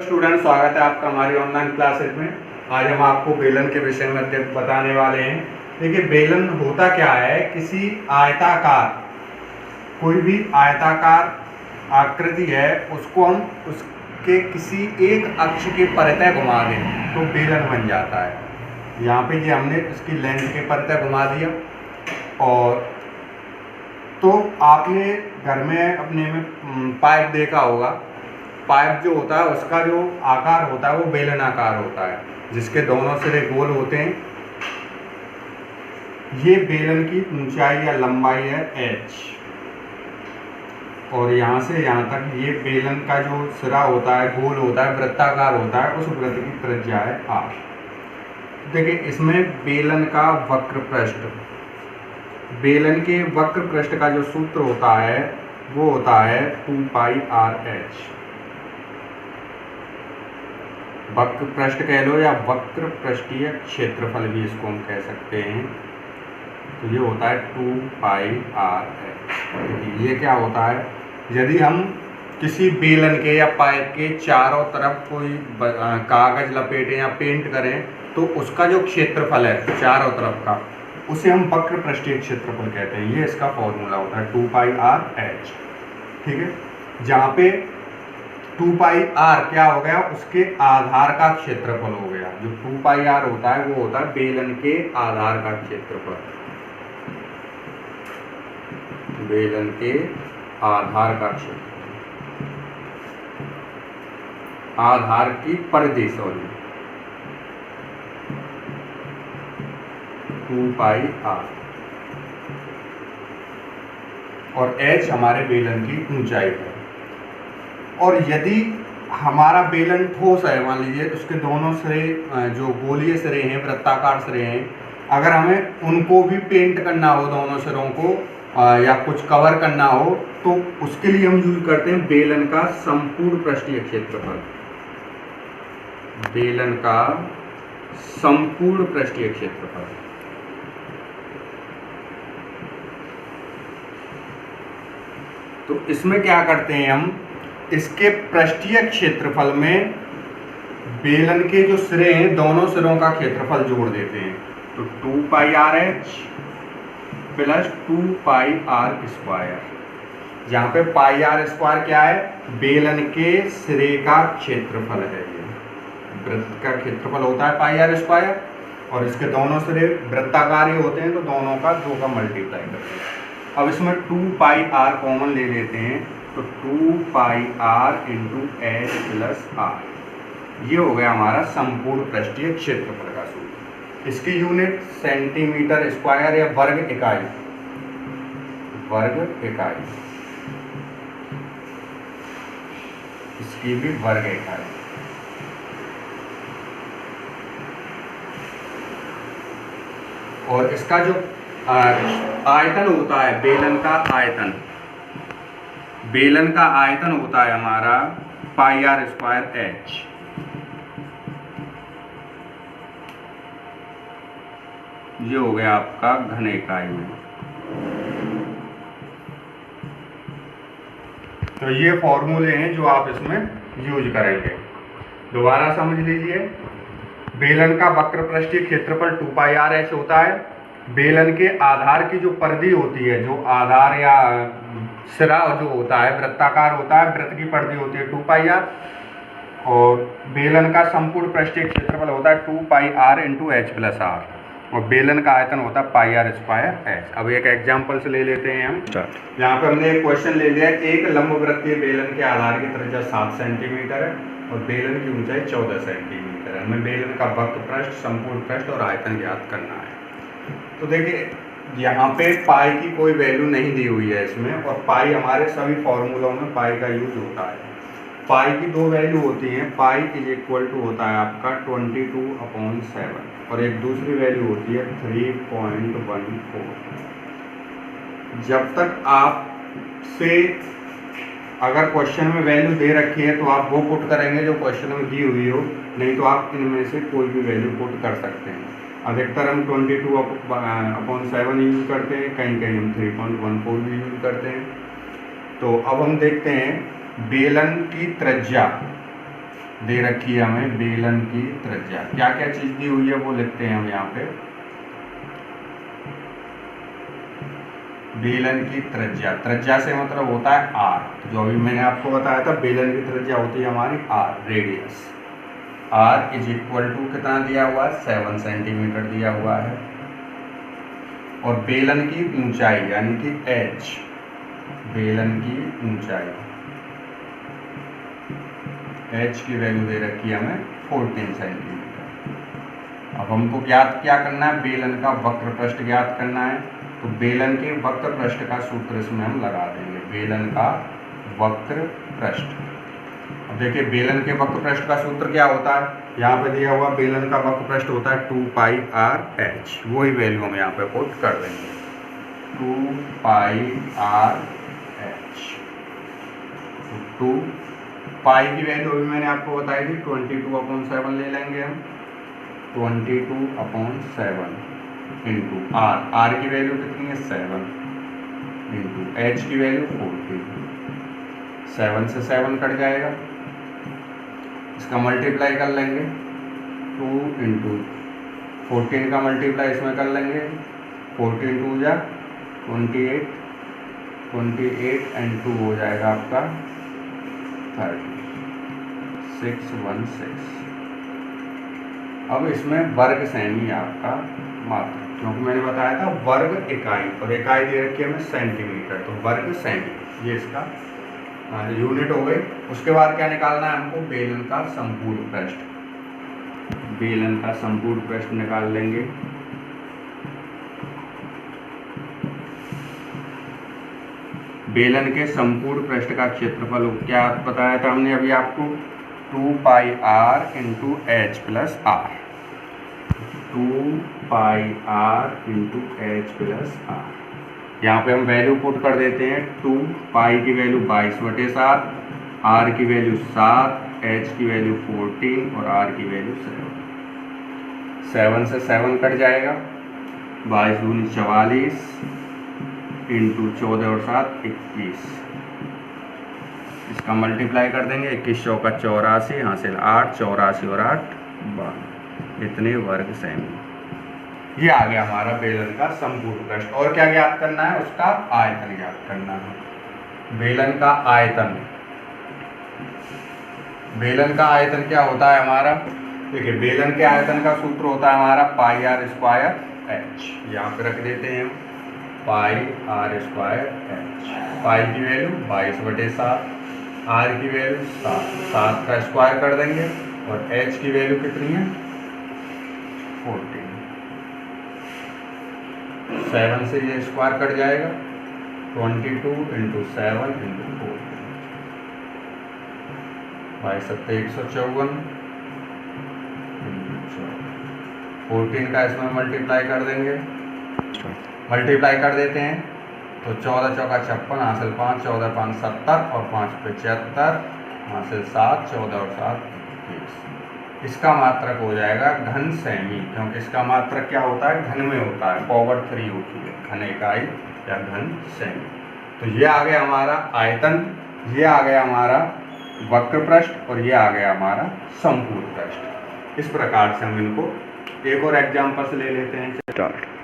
Student, स्वागत है आपका हमारी ऑनलाइन क्लासेज में। आज हम आपको बेलन के विषय में बताने वाले हैं। देखिए, बेलन होता क्या है, किसी आयताकार, कोई भी आयताकार आकृति है उसको हम उसके किसी एक अक्ष के परितः घुमा दें तो बेलन बन जाता है। यहाँ पे ये हमने इसकी लेंथ के परितः घुमा दिया। और तो आपने घर में अपने में पाइप देखा होगा। पाइप जो होता है उसका जो आकार होता है वो बेलनाकार होता है, जिसके दोनों सिरे गोल होते हैं। ये बेलन की ऊंचाई या लंबाई है h, और यहाँ से यहाँ तक ये बेलन का जो सिरा होता है, गोल होता है, वृत्ताकार होता है, उस वृत्त की त्रिज्या है r। देखिए, इसमें बेलन का वक्र पृष्ठ, बेलन के वक्र पृष्ठ का जो सूत्र होता है वो होता है 2πr/h। वक्र पृष्ठ कह लो या वक्र पृष्ठीय क्षेत्रफल भी इसको हम कह सकते हैं। तो ये होता है 2πr/h। ये क्या होता है, यदि हम किसी बेलन के या पाइप के चारों तरफ कोई कागज लपेटें या पेंट करें तो उसका जो क्षेत्रफल है चारों तरफ का, उसे हम वक्र पृष्ठीय क्षेत्रफल कहते हैं। ये इसका फॉर्मूला होता है 2πr/h। ठीक है, जहाँ पे 2πr क्या हो गया, उसके आधार का क्षेत्रफल हो गया। जो 2πr होता है वो होता है बेलन के आधार का क्षेत्रफल, बेलन के आधार का क्षेत्रफल, आधार की परिधि, सॉरी 2πr, और h हमारे बेलन की ऊंचाई है। और यदि हमारा बेलन ठोस है, मान लीजिए उसके दोनों सिरे जो गोलीय सिरे हैं, वृत्ताकार सिरे हैं, अगर हमें उनको भी पेंट करना हो, दोनों सिरों को या कुछ कवर करना हो, तो उसके लिए हम यूज करते हैं बेलन का संपूर्ण पृष्ठीय क्षेत्रफल। बेलन का संपूर्ण पृष्ठीय क्षेत्रफल। तो इसमें क्या करते हैं हम, इसके पृष्ठीय क्षेत्रफल में बेलन के जो सिरे हैं, दोनों सिरों का क्षेत्रफल जोड़ देते हैं। तो 2πr/h प्लस 2πr², जहाँ पे πr² क्या है, बेलन के सिरे का क्षेत्रफल है। ये वृत्त का क्षेत्रफल होता है πr², और इसके दोनों सिरे वृत्ताकार ही होते हैं तो दोनों का 2 का मल्टीप्लाई करते हैं। अब इसमें 2πr कॉमन ले लेते हैं तो 2πr × h प्लस r, ये हो गया हमारा संपूर्ण पृष्ठीय क्षेत्रफल का सूत्र। इसकी यूनिट सेंटीमीटर स्क्वायर या वर्ग इकाई, वर्ग इकाई, इसकी भी वर्ग इकाई। और इसका जो आयतन होता है, बेलन का आयतन, बेलन का आयतन होता है हमारा πr²h। ये हो गया आपका घन इकाई में। तो ये फॉर्मूले हैं जो आप इसमें यूज करेंगे। दोबारा समझ लीजिए, बेलन का वक्र पृष्ठीय क्षेत्रफल 2πr/h होता है। बेलन के आधार की जो परिधि होती है, जो आधार या सिरा जो होता है वृत्ताकार होता है, वृत्त की परिधि होती है 2πr, और बेलन का संपूर्ण पृष्ठीय क्षेत्रफल होता है 2πr × h प्लस r, और बेलन का आयतन होता है πr²h। अब एक एग्जाम्पल से ले लेते हैं हम। यहाँ पे हमने एक क्वेश्चन ले लिया है, एक लंबवृत्तीय बेलन के आधार की त्रिज्या 7 सेंटीमीटर है और बेलन की ऊंचाई 14 सेंटीमीटर है। हमें बेलन का वक्र पृष्ठ, संपूर्ण पृष्ठ और आयतन ज्ञात करना है। तो देखिए, यहाँ पे पाई की कोई वैल्यू नहीं दी हुई है इसमें, और पाई हमारे सभी फॉर्मूलों में पाई का यूज होता है। पाई की दो वैल्यू होती हैं, पाई = होता है आपका 22/7, और एक दूसरी वैल्यू होती है 3.14। जब तक आपसे अगर क्वेश्चन में वैल्यू दे रखी है तो आप वो पुट करेंगे जो क्वेश्चन में दी हुई हो, नहीं तो आप इनमें से कोई भी वैल्यू पुट कर सकते हैं। अधिकतर हम 22/7 यूज करते हैं, कहीं कहीं हम 3.14 भी यूज करते हैं। तो अब हम देखते हैं बेलन की त्रिज्या दे रखी है हमें बेलन की त्रिज्या। क्या क्या चीज दी हुई है वो लिखते हैं हम यहाँ पे। बेलन की त्रिज्या, त्रिज्या से मतलब होता है आर। जो अभी मैंने आपको बताया था बेलन की त्रिज्या होती है हमारी R, radius. R is equal to कितना दिया हुआ है, 7 सेंटीमीटर दिया हुआ है। और बेलन की ऊंचाई यानी कि एच, बेलन की ऊंचाई एच की वैल्यू दे रखी है हमें 14 सेंटीमीटर। अब हमको ज्ञात क्या करना है, बेलन का वक्र पृष्ठ ज्ञात करना है। तो बेलन के वक्र पृष्ठ का सूत्र इसमें हम लगा देंगे, बेलन का वक्र पृष्ठ। अब देखिए बेलन के वक्र पृष्ठ का सूत्र क्या होता है, यहाँ पे दिया हुआ बेलन का वक्र पृष्ठ होता है 2 पाई आर एच। वही वैल्यू हम यहाँ पे पुट कर देंगे, 2 पाई आर एच। 2 पाई की वैल्यू अभी मैंने आपको बताई थी 22/7 ले लेंगे हम, 22/7 इंटू आर, आर की वैल्यू कितनी है 7, इंटू एच की वैल्यू 14। 7 से 7 कट जाएगा, इसका मल्टीप्लाई कर लेंगे, 2 इंटू 14 का मल्टीप्लाई इसमें कर लेंगे, 14 2 जा 28, 28 एंड 2 हो जाएगा आपका 30, 616। अब इसमें वर्ग सेमी आपका मात्रा, क्योंकि मैंने बताया था वर्ग इकाई, और इकाई दे रखी है हमें सेंटीमीटर, तो वर्ग सेमी ये इसका यूनिट हो गई। उसके बाद क्या निकालना है हमको, बेलन का संपूर्ण पृष्ठ। बेलन का संपूर्ण पृष्ठ निकाल लेंगे। बेलन के संपूर्ण पृष्ठ का क्षेत्रफल क्या बताया था हमने अभी आपको, 2 pi r into h plus r, 2 pi r into h plus r. यहाँ पे हम वैल्यू पुट कर देते हैं, 2 पाई की वैल्यू 22/7, आर की वैल्यू 7, एच की वैल्यू 14 और आर की वैल्यू 7। 7 से 7 कट जाएगा, 22 दूनी 44 इंटू 14 और 7 21। इसका मल्टीप्लाई कर देंगे, 21 चौका 84, हासिल 8, 84 और 8 12, इतने वर्ग सेमी। ये आ गया हमारा बेलन का संपूर्ण पृष्ठ। और क्या ज्ञात करना है, उसका आयतन ज्ञात करना है। बेलन का आयतन, बेलन का आयतन क्या होता है हमारा, देखिए बेलन के आयतन का सूत्र होता है हमारा पाई आर स्क्वायर एच। यहाँ पे रख देते हैं पाई आर स्क्वायर एच। पाई की वैल्यू 22/7, आर की वैल्यू 7, 7 का स्क्वायर कर देंगे, और एच की वैल्यू कितनी है 14। 7 से ये स्क्वायर कट जाएगा, 22 इंटू 7 इंटू 4, 22 154, 14 का इसमें मल्टीप्लाई कर देंगे, मल्टीप्लाई कर देते हैं तो 14 चौका 56, हासिल 5, 14 5 70 और 5 75, हासिल 7, 14 और 7 21। इसका मात्रक हो जाएगा घन सेमी, क्योंकि इसका मात्रक क्या होता है, घन में होता है, पावर 3 होती है, घन इकाई या घन सेमी। तो ये आ गया हमारा आयतन, ये आ गया हमारा वक्र पृष्ठ, और ये आ गया हमारा संपूर्ण पृष्ठ। इस प्रकार से हम इनको एक और एग्जाम्पल ले लेते हैं।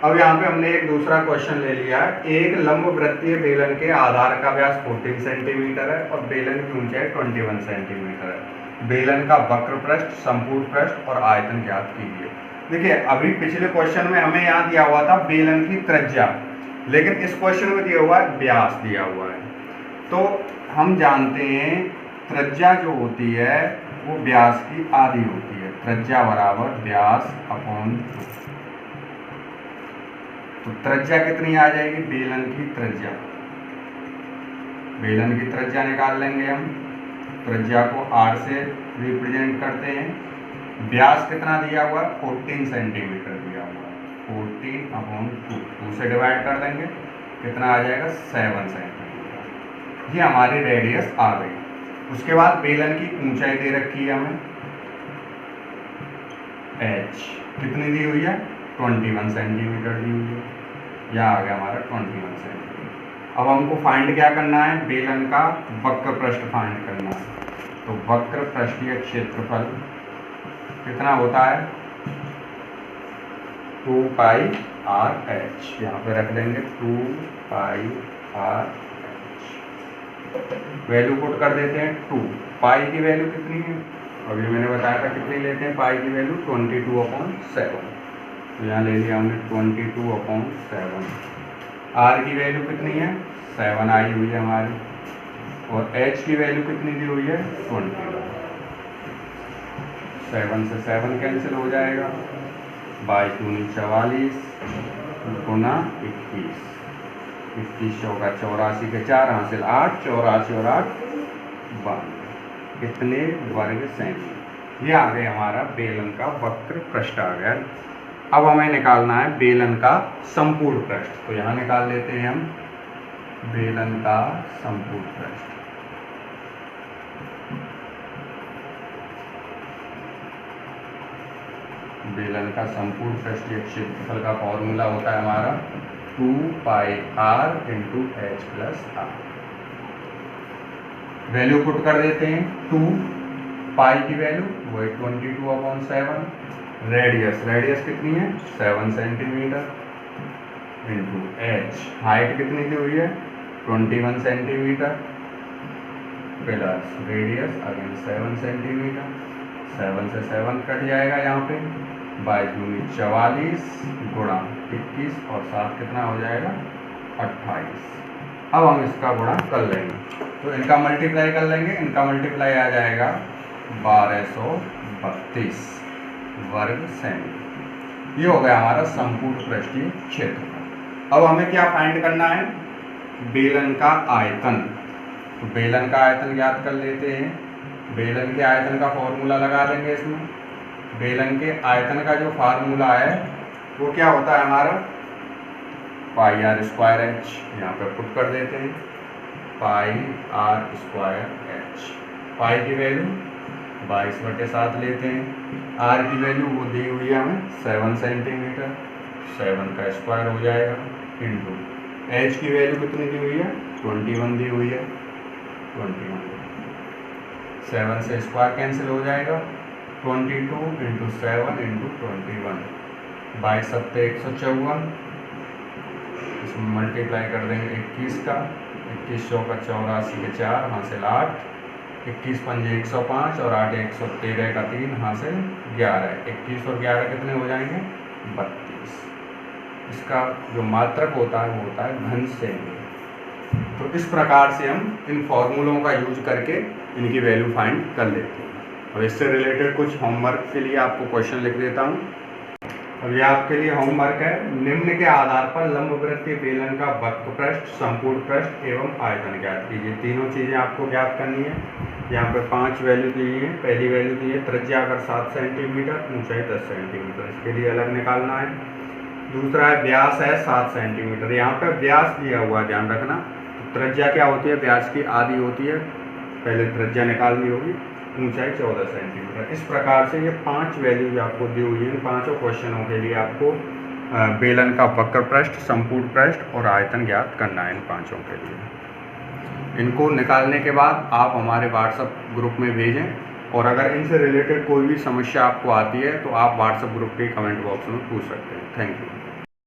अब यहाँ पे हमने एक दूसरा क्वेश्चन ले लिया है। एक लंबवृत्तीय बेलन के आधार का व्यास 14 सेंटीमीटर है और बेलन की ऊंचाई 21 सेंटीमीटर है। बेलन का वक्र पृष्ठ, संपूर्ण पृष्ठ और आयतन ज्ञात कीजिए। देखिए अभी पिछले क्वेश्चन में हमें यहाँ दिया हुआ था बेलन की त्रिज्या, लेकिन इस क्वेश्चन में दिया हुआ है व्यास दिया हुआ है। तो हम जानते हैं त्रिज्या जो होती है वो व्यास की आधी होती है, त्रिज्या बराबर व्यास अपॉन 2। तो त्रिज्या कितनी आ जाएगी, बेलन की त्रिज्या, बेलन की त्रिज्या निकाल लेंगे हम। त्रिज्या को r से रिप्रेजेंट करते हैं। व्यास कितना दिया हुआ है, 14 सेंटीमीटर दिया हुआ है, 14/2, 2 से डिवाइड कर देंगे, कितना आ जाएगा 7 सेंटीमीटर। ये हमारी रेडियस आ गई। उसके बाद बेलन की ऊंचाई दे रखी है हमें h, कितनी दी हुई है 21 सेंटीमीटर दी हुई है, यह आ गया हमारा 21 सेंटीमीटर। अब हमको फाइंड क्या करना है, बेलन का वक्र पृष्ठ फाइंड करना है। तो वक्र पृष्ठीय क्षेत्रफल कितना होता है 2 पाई आर एच, यहाँ पे रख देंगे 2 pi R H. Value put कर देते हैं 2, पाई की वैल्यू कितनी है अभी मैंने बताया था कितनी लेते हैं, पाई की वैल्यू 22/7, तो यहाँ ले लिया हमने 22/7। आर की वैल्यू कितनी है 7 आई हुई है हमारी, और एच की वैल्यू कितनी दी हुई है 20। 7 से 7 कैंसिल हो जाएगा, बाई 2 44 गुना 21, 21 चौका 84 के 4 हासिल 8, 84 और 8 92, कितने वर्ग सेंटी। ये आ गया हमारा बेलन का वक्र पृष्ठ आ गया। अब हमें निकालना है बेलन का संपूर्ण पृष्ठ, तो यहाँ निकाल लेते हैं हम बेलन का संपूर्ण पृष्ठ। बेलन का संपूर्ण पृष्ठीय क्षेत्रफल का फॉर्मूला होता है हमारा 2 pi r into h plus r. Value put कर देते हैं 2 पाई की वैल्यू वो है 22/7, रेडियस कितनी है 7 सेंटीमीटर, इंटू एच हाइट कितनी दी हुई है 21 centimetre, plus radius again 7 centimetre, 7 से 7 कट जाएगा यहाँ पे, बाई 2 44 गुणा 21 और 7 कितना हो जाएगा 28। अब हम इसका गुणा कर लेंगे, तो इनका मल्टीप्लाई कर लेंगे, इनका मल्टीप्लाई आ जाएगा 1232 वर्ग सेंटी। ये हो गया हमारा संपूर्ण पृष्ठीय क्षेत्रफल। अब हमें क्या फाइंड करना है बेलन का आयतन, तो बेलन का आयतन ज्ञात कर लेते हैं। बेलन के आयतन का फॉर्मूला लगा देंगे इसमें। बेलन के आयतन का जो फार्मूला है वो क्या होता है हमारा पाई आर स्क्वायर एच, यहाँ पे पुट कर देते हैं पाई आर स्क्वायर एच। पाई की वैल्यू 22/7 लेते हैं, आर की वैल्यू वो दी हुई है हमें 7 सेंटीमीटर, 7 का स्क्वायर हो जाएगा, इंटू एच की वैल्यू कितनी दी हुई है 21 दी हुई है, 21 7 से स्क्वायर कैंसिल हो जाएगा, 22 इंटू 7 इंटू 21, 22 7 154, इसमें मल्टीप्लाई कर देंगे 21 का, 21 चौका 84 के 4 हासिल 8, 21 पंजे 105 और 8 113 का 3 हासिल 11, 21 और 11 कितने हो जाएंगे 32। इसका जो मात्रक होता है वो होता है घन सेमी। तो इस प्रकार से हम इन फॉर्मूलों का यूज करके इनकी वैल्यू फाइंड कर लेते हैं। और इससे रिलेटेड कुछ होमवर्क के लिए आपको क्वेश्चन लिख देता हूँ। अब ये आपके लिए होमवर्क है, निम्न के आधार पर लंबवृत्तीय बेलन का वक्र पृष्ठ, संपूर्ण पृष्ठ एवं आयतन ज्ञात कीजिए। तीनों चीज़ें आपको ज्ञात करनी है। यहाँ पे 5 वैल्यू दी है। पहली वैल्यू दी है त्रिज्या अगर 7 सेंटीमीटर, ऊंचाई 10 सेंटीमीटर, इसके लिए अलग निकालना है। दूसरा है व्यास है 7 सेंटीमीटर, यहाँ पे व्यास दिया हुआ ध्यान रखना। त्रिज्या क्या होती है व्यास की आधी होती है, पहले त्रिज्या निकालनी होगी। ऊंचाई 14 सेंटीमीटर। इस प्रकार से ये 5 वैल्यूज आपको दी हुई है। इन पांचों क्वेश्चनों के लिए आपको बेलन का वक्र पृष्ठ, संपूर्ण पृष्ठ और आयतन ज्ञात करना है इन पांचों के लिए। इनको निकालने के बाद आप हमारे व्हाट्सएप ग्रुप में भेजें, और अगर इनसे रिलेटेड कोई भी समस्या आपको आती है तो आप व्हाट्सएप ग्रुप के कमेंट बॉक्स में पूछ सकते हैं। Thank you.